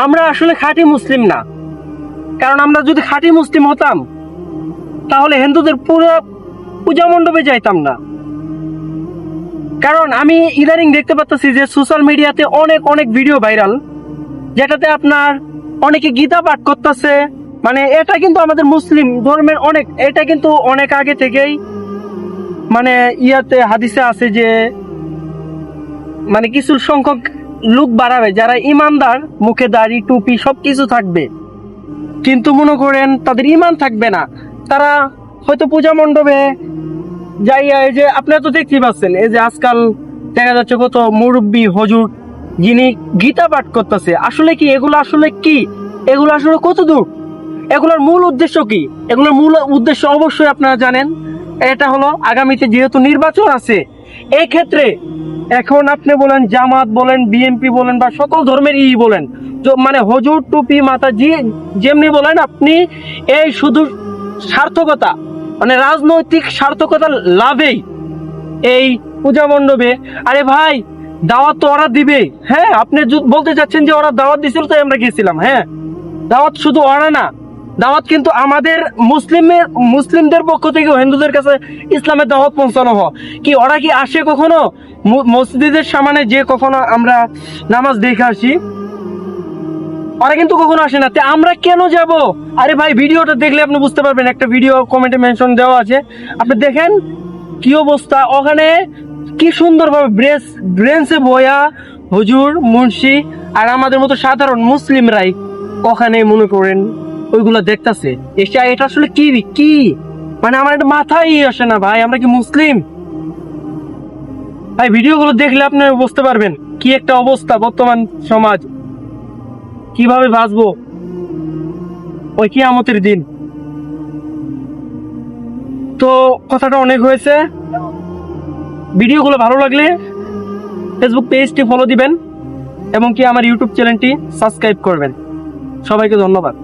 আমরা আসলে খাঁটি মুসলিম না। কারণ আমরা যদি খাঁটি মুসলিম হতাম তাহলে হিন্দুদের পুরো পূজা মণ্ডপে যাইতাম না। কারণ আমি ইদানিং দেখতে পাচ্ছি যে সোশ্যাল মিডিয়াতে অনেক অনেক ভিডিও ভাইরাল, যেটাতে আপনার অনেকে গীতা পাঠ করতেছে। মানে এটা কিন্তু আমাদের মুসলিম ধর্মের এটা কিন্তু অনেক আগে থেকেই মানে ইয়াতে হাদিসে আছে যে মানে কিছু সংখ্যক লোক বাড়াবে যারা ইমানদার, মুখে দাড়ি টুপি সবকিছু থাকবে, কিন্তু মনে করেন তাদের ইমান থাকবে না। তারা হয়তো পূজা মণ্ডপে যাইয়া, এই যে আপনারা তো দেখতেই পাচ্ছেন, এই যে আজকাল দেখা যাচ্ছে কত মুরব্বী হুজুর যিনি গীতা পাঠ করতেছে। আসলে কি এগুলো আসলে কি? এগুলো আসলে কত দূর? এগুলোর মূল উদ্দেশ্য কি? এগুলোর মূল উদ্দেশ্য অবশ্যই আপনারা জানেন। এটা হলো আগামীতে যেহেতু নির্বাচন আছে, এই ক্ষেত্রে এখন আপনি বলেন জামাত বলেন, বিএনপি বলেন বা সকল ধর্মের বলেন, মানে হুজুর টুপি মাথা যেমনি বলেন আপনি, এই শুধু সার্থকতা মানে রাজনৈতিক সার্থকতা লাভেই এই পূজা মণ্ডপে। আরে ভাই, দাওয়াত তো ওরা দিবে। হ্যাঁ, আপনি বলতে চাচ্ছেন যে ওরা দাওয়াত দিছিল তাই আমরা গেছিলাম। হ্যাঁ, দাওয়াত শুধু ওরা না, দাওয়াত কিন্তু আমাদের মুসলিমদের পক্ষ থেকে হিন্দুদের কাছে ইসলামের দাওয়াত পৌঁছানো হয়। কি ওরা কি আসে কখনো মসজিদের সামনে যে কখনো আমরা নামাজ দেখে আসি? ওরা কিন্তু কখনো আসে না। আমরা কেন যাব? আরে ভাই, ভিডিওটা দেখলে আপনি বুঝতে পারবেন। একটা ভিডিও কমেন্টে মেনশন দেওয়া আছে, আপনি দেখেন কি অবস্থা। ওখানে কি সুন্দরভাবে ব্রেঞ্চে বয়া হুজুর, মুন্সি আর আমাদের মতো সাধারণ মুসলিমরাই ওখানে মনে করেন ওইগুলো দেখতেছে। এটা আসলে কি কি মানে আমার একটা মাথায় আসে না ভাই। আমরা কি মুসলিম? ভাই, ভিডিওগুলো দেখলে আপনি বুঝতে পারবেন কি একটা অবস্থা বর্তমান সমাজ, কিভাবে বাঁচবো ওই কিয়ামতের দিন। তো কথাটা অনেক হয়েছে। ভিডিওগুলো ভালো লাগলে ফেসবুক পেজটি ফলো দিবেন এবং কি আমার ইউটিউব চ্যানেলটি সাবস্ক্রাইব করবেন। সবাইকে ধন্যবাদ।